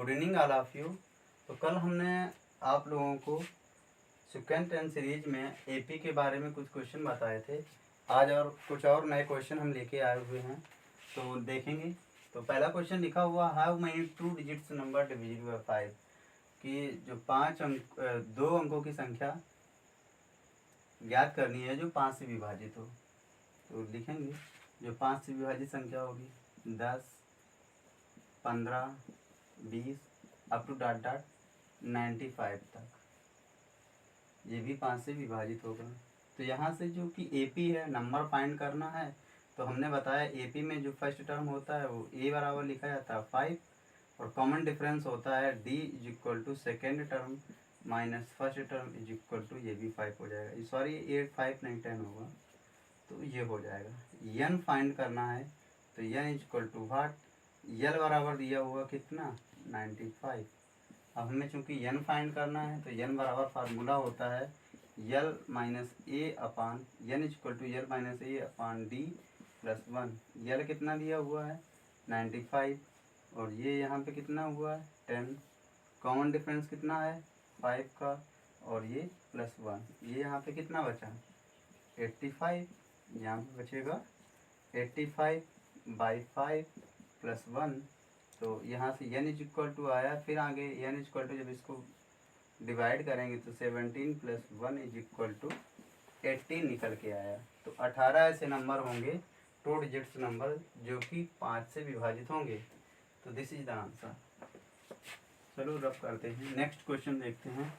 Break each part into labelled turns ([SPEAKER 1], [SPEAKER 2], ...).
[SPEAKER 1] Good evening all of you. तो कल हमने आप लोगों को सेकेंड टेंस सीरीज में एपी के बारे में कुछ क्वेश्चन बताए थे। आज और कुछ और नए क्वेश्चन हम लेके आए हुए हैं, तो देखेंगे। तो पहला क्वेश्चन लिखा हुआ how many 2 digits number divisible by 5, कि जो 2 अंकों की संख्या ज्ञात करनी है जो 5 से विभाजित हो। तो लिखेंगे जो 5 से विभाजित संख्या होगी 10, 15, 20 अप टू डॉट डॉट 95 तक, ये भी 5 से विभाजित होगा। तो यहाँ से जो कि एपी है, नंबर फाइंड करना है, तो हमने बताया एपी में जो फर्स्ट टर्म होता है वो ए बराबर लिखा जाता है 5, और कॉमन डिफरेंस होता है D is equal to second term minus first term is equal to, ये भी 5 हो जाएगा। सॉरी 8 5 नहीं 10 होगा, तो ये हो जाएगा। एन फाइंड करना है, तो एन इज इक्वल टू वाट, यल बराबर दिया हुआ कितना 95। अब हमें चूंकि एन फाइंड करना है, तो एन बराबर फार्मूला होता है L minus A upon N is equal to L minus A upon D plus 1। L कितना दिया हुआ है 95, और ये यहाँ पे कितना हुआ है 10। कॉमन डिफरेंस कितना है 5 का, और ये प्लस 1, ये यहाँ पे कितना बचा 85। यहाँ पे बचेगा 85/5 प्लस 1। तो यहाँ से एन इज इक्वल टू आया, फिर आगे एन इज इक्वल टू जब इसको डिवाइड करेंगे तो 17 प्लस 1 इज इक्वल टू 18 निकल के आया। तो 18 ऐसे नंबर होंगे 2 डिजिट्स नंबर जो कि 5 से विभाजित होंगे। तो दिस इज द आंसर। चलो रब करते हैं, नेक्स्ट क्वेश्चन देखते हैं।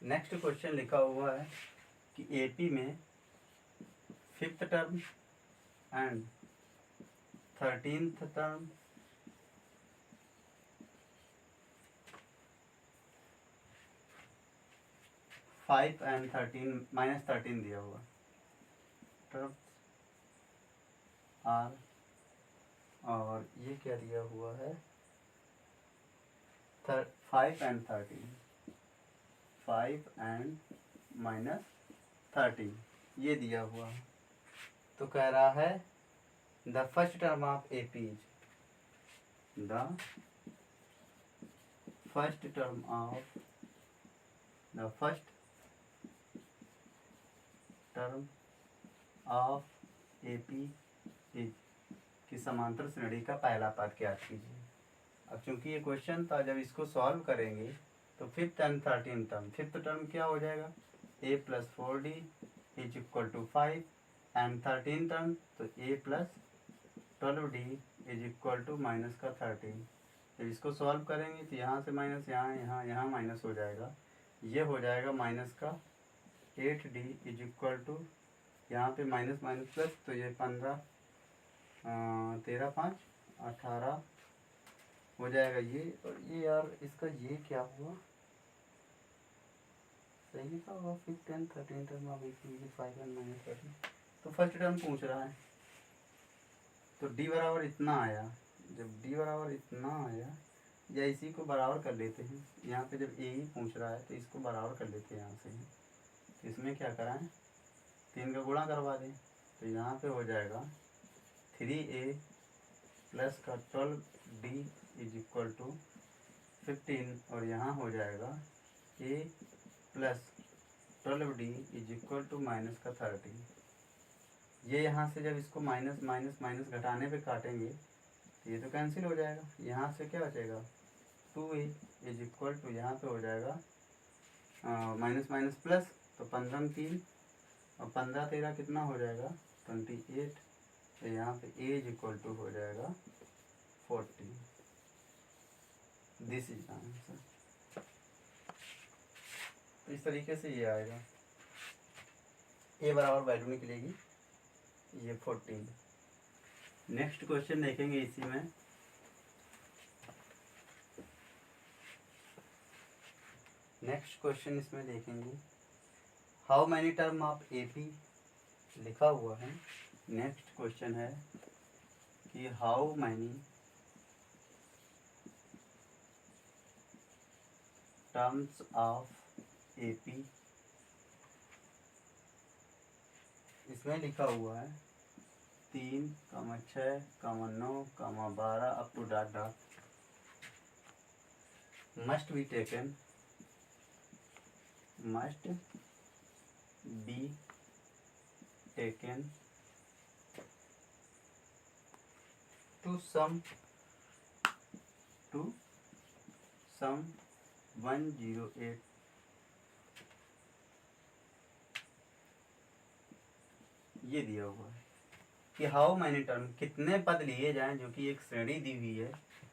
[SPEAKER 1] नेक्स्ट क्वेश्चन लिखा हुआ है कि एपी में 5th term and 13th term -5 and 13 दिया हुआ टर्म आर, और ये क्या दिया हुआ है 5 and 13, 5 and -13 ये दिया हुआ है। तो कह रहा है the first term of AP is, the first term of the first term of AP is की समांतर श्रेणी का पहला पद ज्ञात कीजिए। अब चूंकि ये क्वेश्चन था, जब इसको सॉल्व करेंगे तो 5th and 13th term, 5th term क्या हो जाएगा a plus 4d is equal to 5, and 13th term तो a plus 12d is equal to minus का 13। जब इसको सॉल्व करेंगे तो यहाँ से माइनस, यहाँ माइनस हो जाएगा, ये हो जाएगा माइनस का 8d इज इक्वल टू, यहाँ पे माइनस माइनस प्लस, तो ये 15 13 5 18 हो जाएगा ये। और ये यार इसका ये क्या हुआ, सही था होगा 5th and 13th term of AP 5 and -13। तो फर्स्ट टर्म पूछ रहा है, तो डी बराबर इतना आया। जब डी बराबर इतना आया, या इसी को बराबर कर लेते हैं, यहाँ पे जब ए ही पूछ रहा है तो इसको बराबर कर लेते हैं यहाँ से ही। तो इसमें क्या कराएं 3 का गुणा करवा दें, तो यहाँ पे हो जाएगा 3a प्लस का 12d इज इक्वल टू 15, और यहाँ हो जाएगा a plus 12d is equal to minus का 13। ये यहाँ से जब इसको माइनस माइनस माइनस घटाने पे काटेंगे तो ये तो कैंसिल हो जाएगा। यहाँ से क्या बचेगा 2a इज इक्वल टू, यहाँ पे हो जाएगा माइनस माइनस प्लस, तो 15 3 और 15 13 कितना हो जाएगा 28। तो यहाँ पे a इज इक्वल टू हो जाएगा 40। This is answer. तो इस तरीके से ये आएगा, a बराबर वैल्यू निकलेगी ये 14। नेक्स्ट क्वेश्चन देखेंगे इसी में। नेक्स्ट क्वेश्चन इसमें देखेंगे how many term of AP लिखा हुआ है। नेक्स्ट क्वेश्चन है कि how many terms of AP, इसमें लिखा हुआ है 3, 6, 9, 12 up to dot dot must be taken to sum 108 ये दिया हुआ है कि हाउ मैनी टर्म, कितने पद लिए जाएं जो कि एक श्रेणी दी हुई है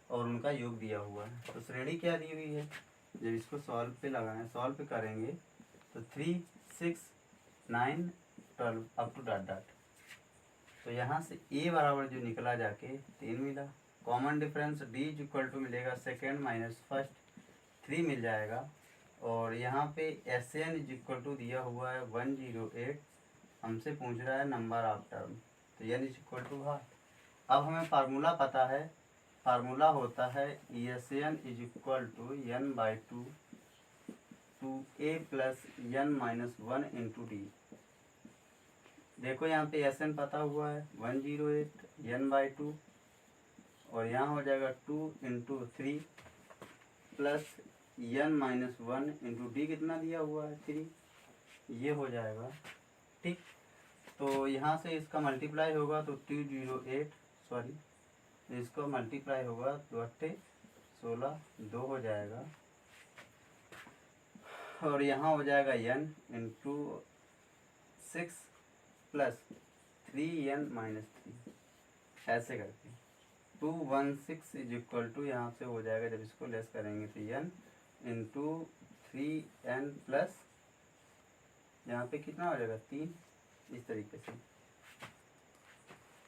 [SPEAKER 1] और उनका योग दिया हुआ है। तो श्रेणी क्या दी हुई है, जब इसको सॉल्व पे लगाएं, सॉल्व पे करेंगे तो 3, 6, 9, 12 अप टू डॉट डॉट। तो यहाँ से ए बराबर जो निकला जाके 3 मिला। Common difference D is equal to मिलेगा सेकेंड माइनस फर्स्ट, 3 मिल जाएगा। और यहाँ पे S N is equal to दिया हुआ है 108, हमसे पूछ रहा है नंबर ऑफ टर्म, तो N is equal to half. अब हमें फार्मूला पता है, फार्मूला होता है S N is equal to N by two A plus N minus 1 into D. देखो यहाँ पे एस एन पता हुआ है 108 एन बाई टू, और यहाँ हो जाएगा 2 into 3 plus N minus 1 into D, कितना दिया हुआ है 3, ये हो जाएगा। ठीक, तो यहाँ से इसका मल्टीप्लाई होगा तो 208, सॉरी इसको मल्टीप्लाई होगा 2 8 16 2 हो जाएगा, और यहाँ हो जाएगा n into 6 plus 3n minus 3, ऐसे करके 216 इज इक्वल टू यहाँ से हो जाएगा, जब इसको लेस करेंगे तो n इंटू 3n प्लस यहाँ पे कितना हो जाएगा 3, इस तरीके से।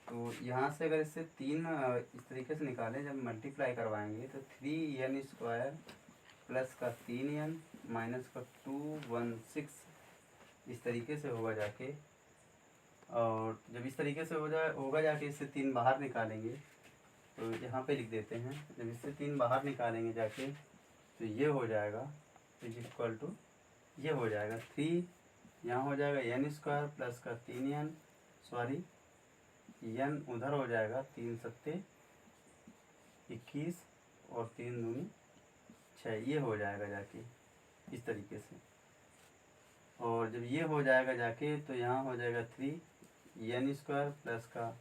[SPEAKER 1] तो यहाँ से अगर इससे 3 इस तरीके से निकालें, जब मल्टीप्लाई करवाएंगे तो 3n स्क्वायर प्लस का 3n माइनस का 216 इस तरीके से होगा जाके। और जब इस तरीके से होगा जाके इससे 3 बाहर निकालेंगे, तो यहाँ पे लिख देते हैं, जब इससे 3 बाहर निकालेंगे जाके तो ये हो जाएगा इज इक्वल टू, ये हो जाएगा 3, यहाँ हो जाएगा n स्क्वायर प्लस का 3n, सॉरी n उधर हो जाएगा 3 सत्ते 21 और 3 दूनी 6, ये हो जाएगा जाके इस तरीके से। और जब ये हो जाएगा जाके तो यहाँ हो जाएगा 3 n स्क्वायर प्लस का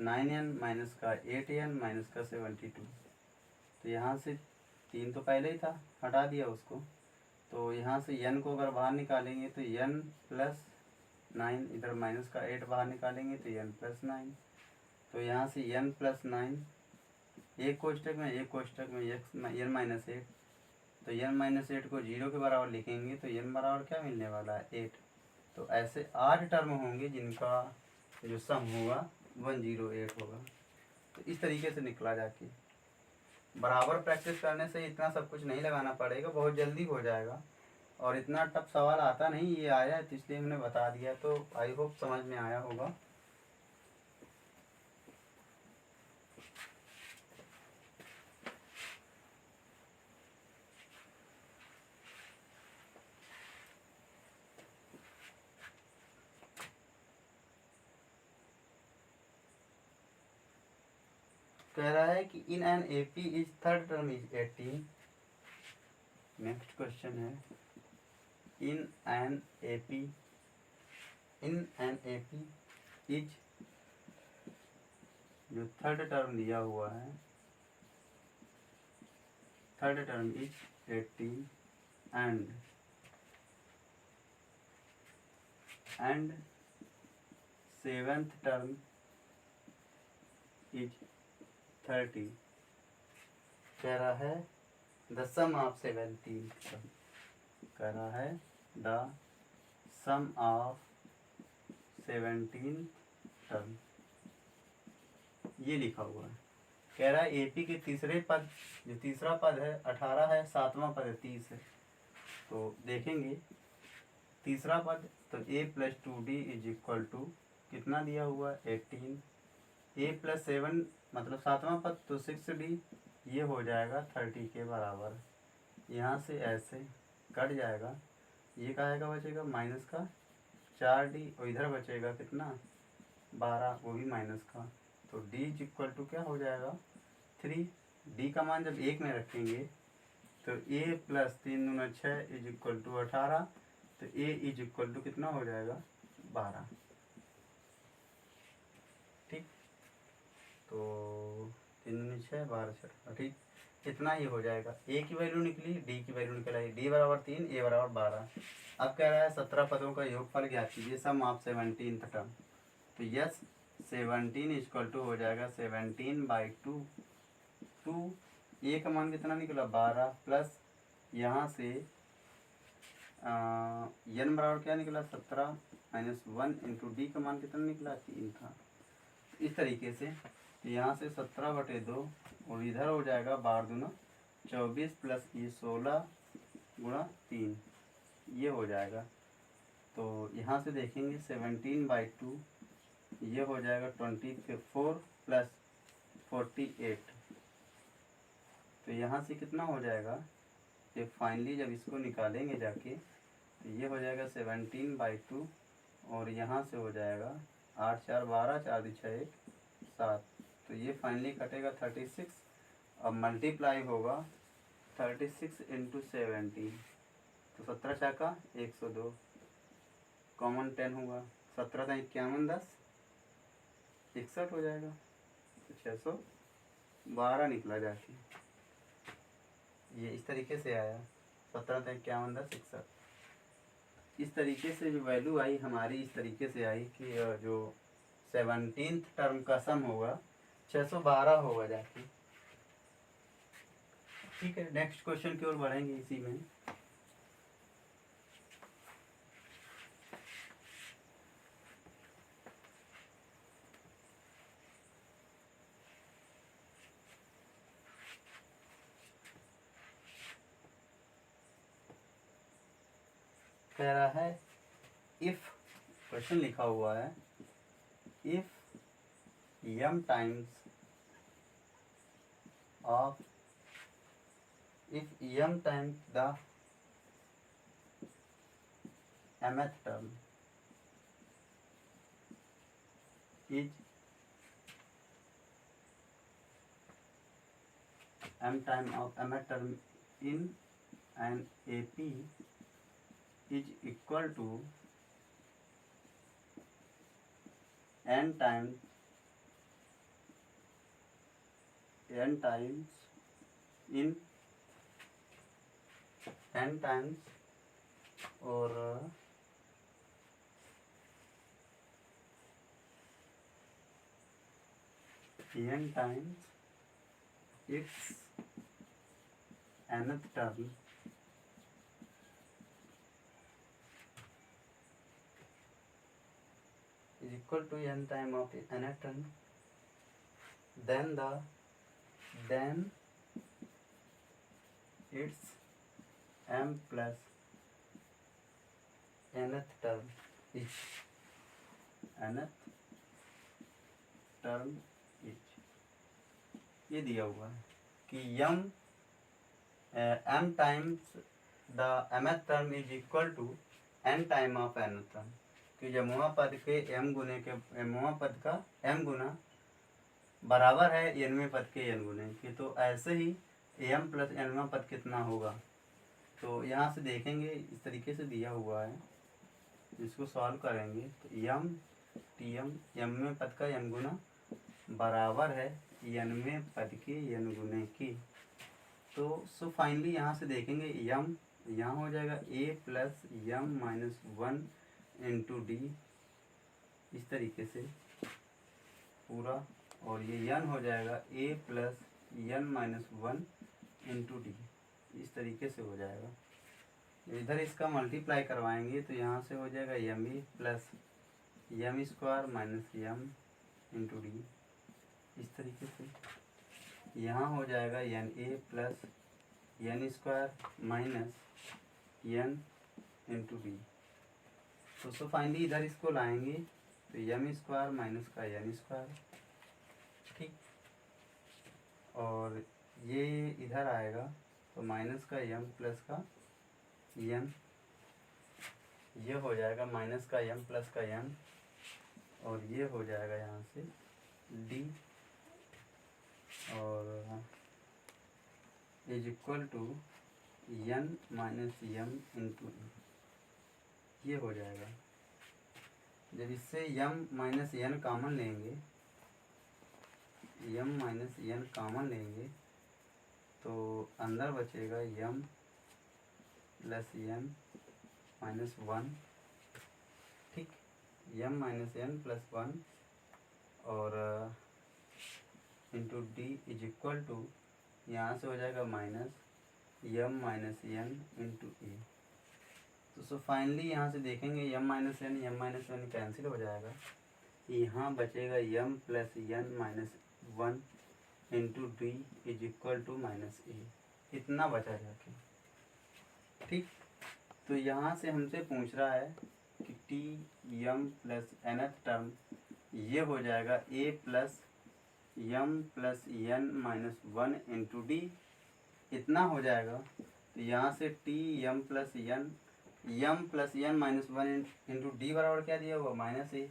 [SPEAKER 1] 9n माइनस का 8n माइनस का 72। तो यहाँ से 3 तो पहले ही था, हटा दिया उसको, तो यहाँ से n को अगर बाहर निकालेंगे तो n प्लस 9, इधर माइनस का 8 बाहर निकालेंगे तो n प्लस 9। तो यहाँ से n प्लस 9 एक कोष्टक में, एक कोष्टक में n माइनस 8, तो n माइनस 8 को 0 के बराबर लिखेंगे तो n बराबर क्या मिलने वाला है 8। तो ऐसे 8 टर्म होंगे जिनका जो सम होगा 108 होगा। तो इस तरीके से निकला जाके। बराबर प्रैक्टिस करने से इतना सब कुछ नहीं लगाना पड़ेगा, बहुत जल्दी हो जाएगा। और इतना टफ सवाल आता नहीं, ये आया तो इसलिए हमने बता दिया, तो आई होप समझ में आया होगा। कह रहा है कि in an AP is third term is 18। Next question है इन एन एपी इज, जो थर्ड टर्म दिया हुआ है, third term is 18 and seventh term is 30। कह रहा है द सम ऑफ 17, कह रहा है द सम ऑफ 17 टर्म, ये लिखा हुआ है। कह रहा है एपी के तीसरे पद, जो तीसरा पद है 18 है, सातवां पद है 30 है। तो देखेंगे तीसरा पद, तो a plus 2d is equal to कितना दिया हुआ है 18, a प्लस 7 मतलब सातवां पद तो 6d, ये हो जाएगा 30 के बराबर। यहाँ से ऐसे कट जाएगा, ये का बचेगा माइनस का 4D, और इधर बचेगा कितना 12, वो भी माइनस का। तो D इज इक्वल टू क्या हो जाएगा 3। D का मान जब 1 में रखेंगे तो A प्लस 3 दूना 6 इज इक्वल टू 18, तो A इज इक्वल टू कितना हो जाएगा 12। ठीक, तो 3 दूनी 6 12 6, ठीक, इतना ही हो जाएगा। ए की वैल्यू निकली, डी की वैल्यू निकल आई, डी बराबर 3, ए बराबर 12। अब कह रहा है 17 पदों का योगफल ज्ञात कीजिए, सम ऑफ 17 टर्म। तो यस 17 इक्वल टू हो जाएगा 17/2। 2 ए का मान कितना निकला 12, प्लस यहाँ से एन बराबर क्या निकला 17 माइनस 1 इंटू डी का मान कितना निकला 3 था। इस तरीके से यहाँ से 17/2 और इधर हो जाएगा 12 दूना 24 प्लस ये 16 गुणा 3, ये हो जाएगा। तो यहाँ से देखेंगे 17/2, ये हो जाएगा 24 प्लस 48। तो यहाँ से कितना हो जाएगा, ये फाइनली जब इसको निकालेंगे जाके तो ये हो जाएगा 17/2, और यहाँ से हो जाएगा 8 4 12, 4 2 6 1 7। तो ये फाइनली कटेगा 36। अब मल्टीप्लाई होगा 36 इंटू 17, तो 17 छक्का 102, कॉमन 10 होगा, 17 था 51 10 61 हो जाएगा, तो 612 निकला जाके। ये इस तरीके से आया, 17 था 51 10 61। इस तरीके से जो वैल्यू आई हमारी, इस तरीके से आई कि जो 17th टर्म का सम होगा 612 होगा जाके। ठीक है, नेक्स्ट क्वेश्चन की ओर बढ़ेंगे इसी में। कह रहा है इफ, क्वेश्चन लिखा हुआ है if m times of, if m times the mth term is m time of mth term in an AP is equal to n times in n times और n times its nth term is equal to n time of nth term, then its m plus nth term is ये दिया हुआ है कि m times the mth term is equal to n time of nth term, कि जमुआ पद के m गुने के mवां पद का m गुना बराबर है nवें पद के n गुने के। तो ऐसे ही m प्लस nवां पद कितना होगा, तो यहाँ से देखेंगे इस तरीके से दिया हुआ है, इसको सॉल्व करेंगे तो m tm mवें पद का m गुना बराबर है nवें पद के n गुने की। तो सो फाइनली यहाँ से देखेंगे m यहाँ हो जाएगा a plus m minus 1 into D, इस तरीके से पूरा, और ये n हो जाएगा a plus n minus 1 into D, इस तरीके से हो जाएगा। इधर इसका मल्टीप्लाई करवाएंगे तो यहाँ से हो जाएगा M A plus M square minus M into D, इस तरीके से यहाँ हो जाएगा N A plus N square minus N into D. तो फाइनली इधर इसको लाएंगे तो एम स्क्वायर माइनस का एन स्क्वायर, ठीक, और ये इधर आएगा तो माइनस का m प्लस का n, ये हो जाएगा माइनस का m प्लस का n, और ये हो जाएगा यहाँ से d, और is equal to n minus m into e, ये हो जाएगा। जब इससे m माइनस n कॉमन लेंगे, m माइनस n कॉमन लेंगे तो अंदर बचेगा m प्लस n माइनस 1, ठीक, m माइनस n प्लस 1, और into D is equal to, यहाँ से हो जाएगा minus m minus n into A. तो सो फाइनली यहाँ से देखेंगे m माइनस n कैंसिल हो जाएगा, यहाँ बचेगा m plus n minus 1 into D is equal to minus A, इतना बचा जाके, ठीक। तो यहाँ से हमसे पूछ रहा है कि T m plus nth term ये हो जाएगा a plus m plus n minus 1 into D, इतना हो जाएगा। तो यहाँ से T m plus n minus 1 into D बराबर क्या दिया हुआ, माइनस ए।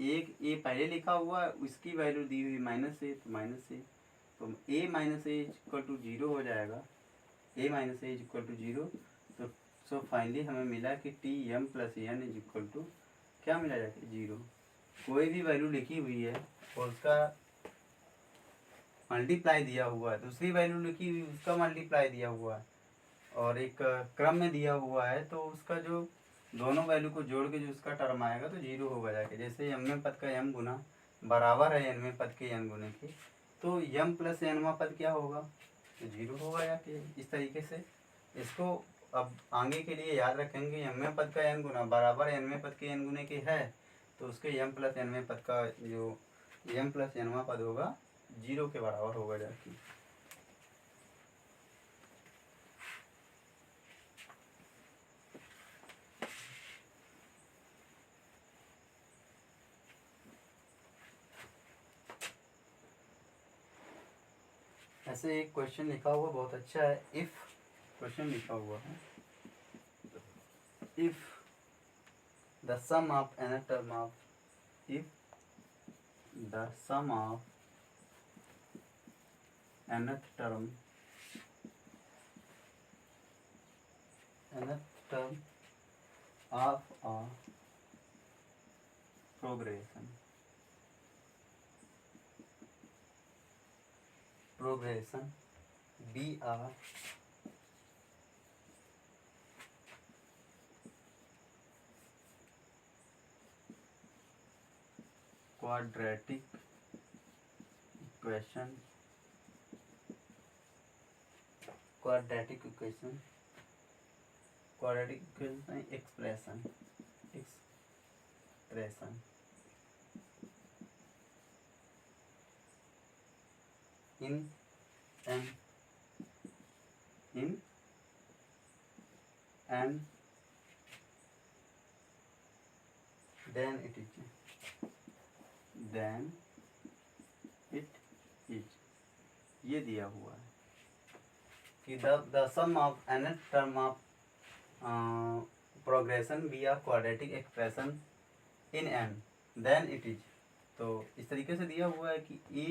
[SPEAKER 1] एक ए पहले लिखा हुआ है, उसकी वैल्यू दी हुई माइनस ए, तो माइनस ए, तो A minus A equal to 0 हो जाएगा, A minus A equal to 0। तो सो फाइनली हमें मिला कि T m plus n is equal to क्या मिला जाएगा, 0। कोई भी वैल्यू लिखी हुई है और उसका मल्टीप्लाई दिया हुआ है, दूसरी वैल्यू लिखी हुई उसका मल्टीप्लाई दिया हुआ है, और एक क्रम में दिया हुआ है, तो उसका जो दोनों वैल्यू को जोड़ के जो उसका टर्म आएगा तो 0 होगा जाके। जैसे m पद का m गुना बराबर है n पद के n गुने के, तो m प्लस n पद क्या होगा, तो 0 होगा जाके। इस तरीके से इसको अब आगे के लिए याद रखेंगे, m पद का n गुना बराबर n पद के n गुने के है, तो उसके m प्लस n पद का जो m प्लस n पद होगा 0 के बराबर होगा जाके। ऐसे एक क्वेश्चन लिखा हुआ बहुत अच्छा है, इफ क्वेश्चन लिखा हुआ है, if the sum of nth term of, if the sum of nth term of a progression be a quadratic equation expression in and then it is ये दिया हुआ है कि the sum of nth term of progression be a quadratic expression in n then it is। तो इस तरीके से दिया हुआ है कि a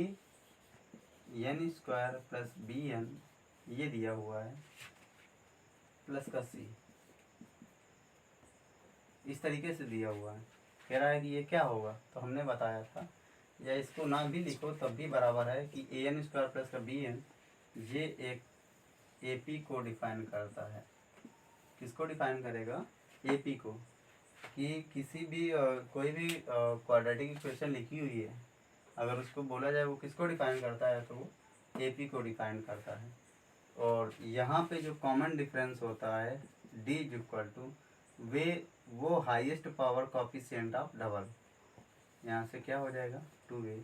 [SPEAKER 1] n square plus B N ये दिया हुआ है प्लस का c, इस तरीके से दिया हुआ है। कह रहा है कि ये क्या होगा, तो हमने बताया था, या इसको ना भी लिखो तब भी बराबर है कि ए एन स्क्वायर प्लस का बी एन ये एक ए पी को डिफाइन करता है। किसको डिफाइन करेगा, ए पी को, कि किसी भी कोई भी क्वाड्रेटिक इक्वेशन लिखी हुई है, अगर उसको बोला जाए वो किसको डिफाइन करता है, तो वो ए पी को डिफाइन करता है। और यहाँ पे जो कॉमन डिफरेंस होता है डी इज इक्वल टू वो highest power coefficient of double, यहाँ से क्या हो जाएगा 2a।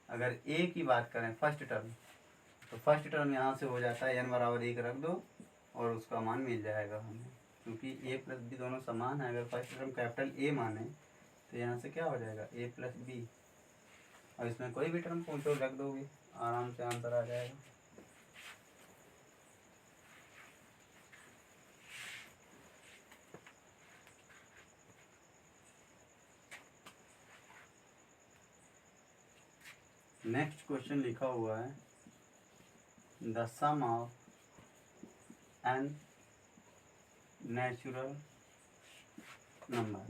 [SPEAKER 1] अगर a की बात करें फर्स्ट टर्म, तो फर्स्ट टर्म यहाँ से हो जाता है n बराबर 1 रख दो और उसका मान मिल जाएगा हमें, क्योंकि a प्लस बी दोनों समान है। अगर फर्स्ट टर्म कैपिटल A माने तो यहाँ से क्या हो जाएगा a प्लस बी, और इसमें कोई भी टर्म पूछो रख दोगे आराम से आंसर आ जाएगा। नेक्स्ट क्वेश्चन लिखा हुआ है the sum of N natural number,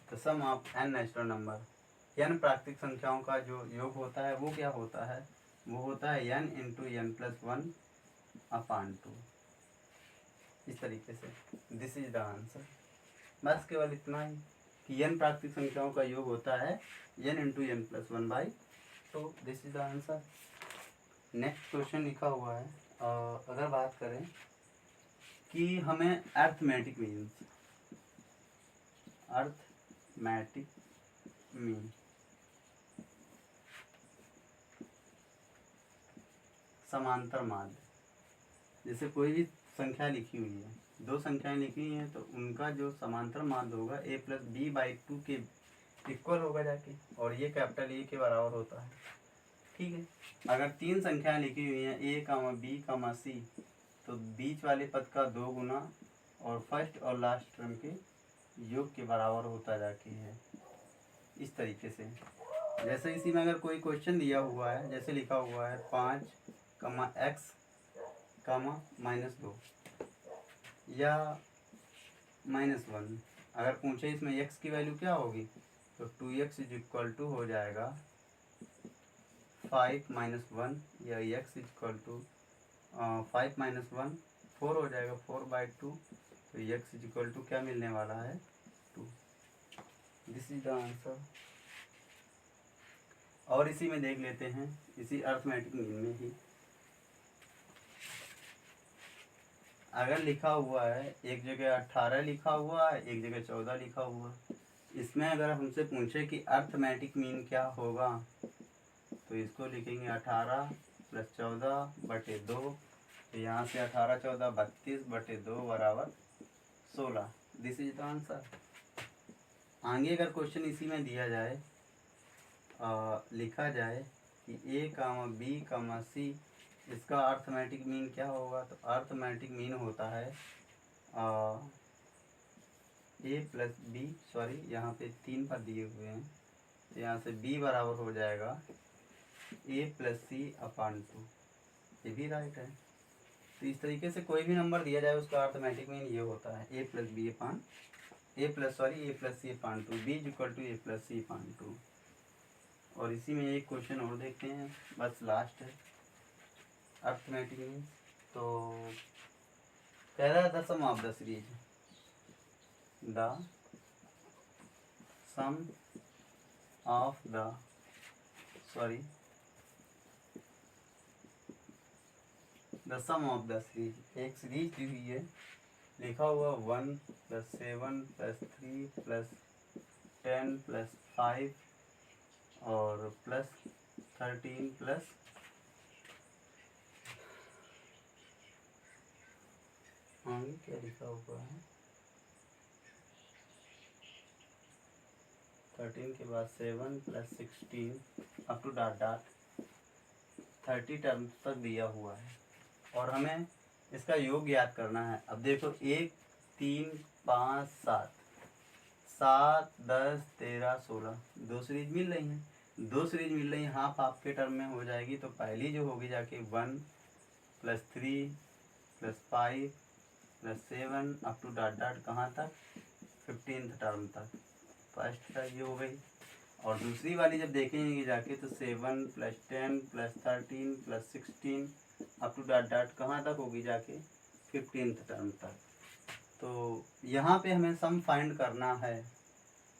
[SPEAKER 1] the sum of N natural number, N प्राकृतिक संख्याओं का जो योग होता है वो क्या होता है, वो होता है n into n plus one upon two. इस तरीके से दिस इज द आंसर। बस केवल इतना ही कि एन प्राकृतिक संख्याओं का योग होता है n into n plus one by two. This is the answer. Next question लिखा हुआ है, अगर बात करें कि हमें अर्थमेटिक मीन्स, अर्थमेटिक मीन समांतर माध्य, जैसे कोई भी संख्या लिखी हुई है, दो संख्याएं लिखी हुई हैं तो उनका जो समांतर माध्य होगा ए प्लस बी बाई टू के इक्वल होगा जाके, और ये कैपिटल ए के बराबर होता है। ठीक है, अगर तीन संख्याएं लिखी हुई हैं ए कामा बी कामा सी, तो बीच वाले पद का दो गुना और फर्स्ट और लास्ट टर्म के योग के बराबर होता जाके है। इस तरीके से जैसे इसी में अगर कोई क्वेश्चन दिया हुआ है, जैसे लिखा हुआ है 5 कमा एक्स कामा माइनस 2 या -1, अगर पूछे इसमें x की वैल्यू क्या होगी, तो 2x इज इक्वल टू हो जाएगा 5 - 1, या x इज इक्वल टू 5 - 1 4 हो जाएगा, 4/2, तो x इज इक्वल टू क्या मिलने वाला है 2। This is the answer. और इसी में देख लेते हैं, इसी अर्थमेटिक मीन में ही अगर लिखा हुआ है एक जगह 18 लिखा हुआ है, एक जगह 14 लिखा हुआ है, इसमें अगर हमसे पूछे कि अर्थमेटिक मीन क्या होगा, तो इसको लिखेंगे 18 + 14/2, तो यहाँ से 18 14 32/2 बराबर 16। This is the answer. आगे अगर क्वेश्चन इसी में दिया जाए, लिखा जाए कि ए कामा बी कामा सी, इसका अर्थमेटिक मीन क्या होगा, तो अर्थमेटिक मीन होता है ए प्लस बी, सॉरी यहाँ पे 3 पर दिए हुए हैं, तो यहाँ से बी बराबर हो जाएगा ए प्लस सी अपान 2। ये भी राइट है। तो इस तरीके से कोई भी नंबर दिया जाए उसका अर्थमेटिक मीन ये होता है A plus C upon 2, B is equal to A plus C upon 2। और इसी में एक क्वेश्चन और देखते हैं, बस लास्ट है अर्थमेटिक मीन। तो कह रहा था sum of the series, the sum of the the sum of the series, एक सीरीज दी हुई है, लिखा हुआ 1 + 7 + 3 + 10 + 5 और +13 + आगे क्या लिखा हुआ है, 13 के बाद 7 + 16 अप टू डॉट 30 टर्म तक दिया हुआ है, और हमें इसका योग याद करना है। अब देखो 1 3 5 7 7 10 13 16, दो सीरीज मिल रही हैं, दो सीरीज मिल रही हैं, हाफ हाफ के टर्म में हो जाएगी। तो पहली जो होगी जाके 1 + 3 + 5 + 7 अप टू डॉट कहाँ तक 15th टर्म तक, फर्स्ट का ये हो गई। और दूसरी वाली जब देखेंगे जाके तो 7 + 10 + 13 + 16 अप टू डॉट कहाँ तक होगी जाके 15th टर्म तक। तो यहाँ पे हमें सम फाइंड करना है।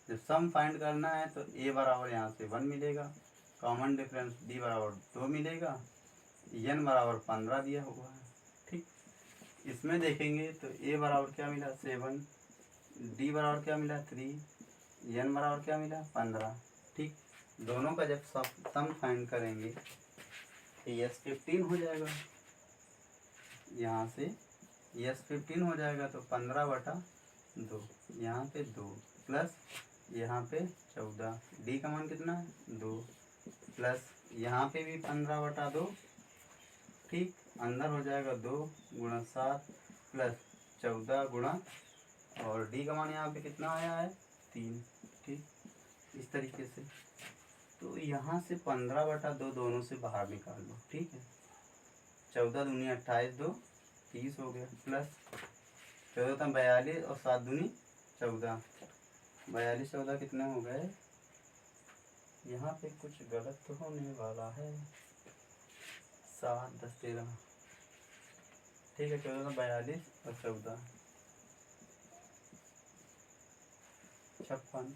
[SPEAKER 1] जब सम फाइंड करना है तो ए बराबर यहाँ से 1 मिलेगा, कॉमन डिफरेंस डी बराबर 2 मिलेगा, एन बराबर 15 दिया हुआ है। ठीक, इसमें देखेंगे तो ए बराबर क्या मिला 7, डी बराबर क्या मिला 3, एन बराबर क्या मिला 15। ठीक, दोनों का जब सम फाइंड करेंगे तो यस 15 हो जाएगा, यहाँ से यस 15 हो जाएगा, तो 15/2, यहाँ पे 2 प्लस यहाँ पे 14, डी का मान कितना है 2, प्लस यहाँ पे भी 15/2, ठीक, अंदर हो जाएगा 2 × 7 प्लस 14 गुणा, और डी का मान यहाँ पे कितना आया है 3। ठीक, इस तरीके से। तो यहाँ से 15/2 दोनों से बाहर निकाल लो, ठीक है। 14 दूनी 28, 2 30 हो गया, प्लस 14 42 और 7 दूनी 14, 42 14 कितने हो गए। यहाँ पे कुछ गलत तो होने वाला है। 7 10 13, ठीक है। 14 42 और 14 56,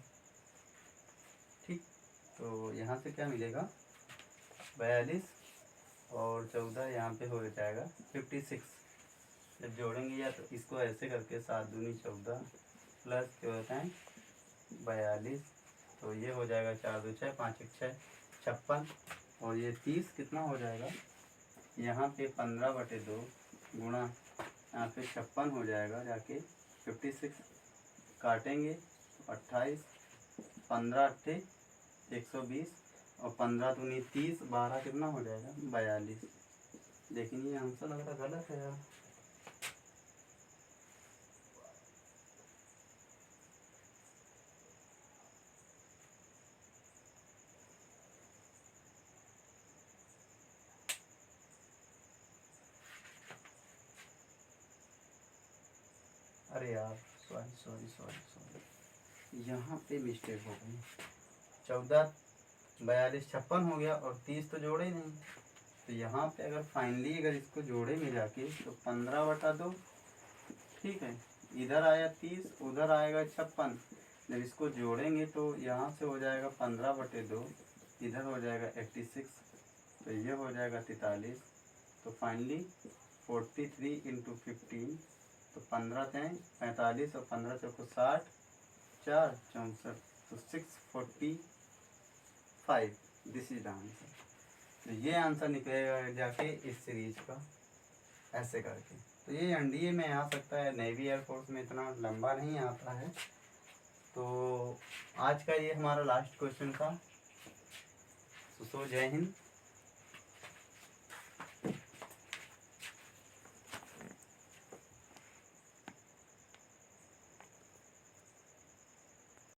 [SPEAKER 1] ठीक। तो यहाँ से क्या मिलेगा, 42 और 14 यहाँ पे हो जाएगा 56। जब जोड़ेंगे या तो इसको ऐसे करके 7 दूनी 14 प्लस क्या होता है 42, तो ये हो जाएगा 4 2 6 5 1 6 56, और ये 30 कितना हो जाएगा, यहाँ पे 15/2 गुणा यहाँ पे 56 हो जाएगा जाके 56, काटेंगे तो 28, 15 8 120 और 15 दूनी 30, 12 कितना हो जाएगा 42। लेकिन ये आंसर लग रहा गलत है यार। अरे यार सॉरी, यहाँ पे मिस्टेक हो गई। 14 42 56 हो गया और 30 तो जोड़े नहीं। तो यहाँ पे अगर फाइनली अगर इसको जोड़ेंगे जाके तो 15/2, ठीक है। इधर आया 30, उधर आएगा 56। जब इसको जोड़ेंगे तो यहाँ से हो जाएगा 15/2, इधर हो जाएगा 86, तो ये हो जाएगा 43। तो फाइनली 43 × 15, तो 15 3 45 और 15 चौको 60, 4 64, तो 645, दिस इज द आंसर। तो ये आंसर निकलेगा जाके इस सीरीज का, ऐसे करके। तो ये एनडीए में आ सकता है, नेवी एयरफोर्स में इतना लंबा नहीं आता है। तो आज का ये हमारा लास्ट क्वेश्चन था। सो जय हिंद।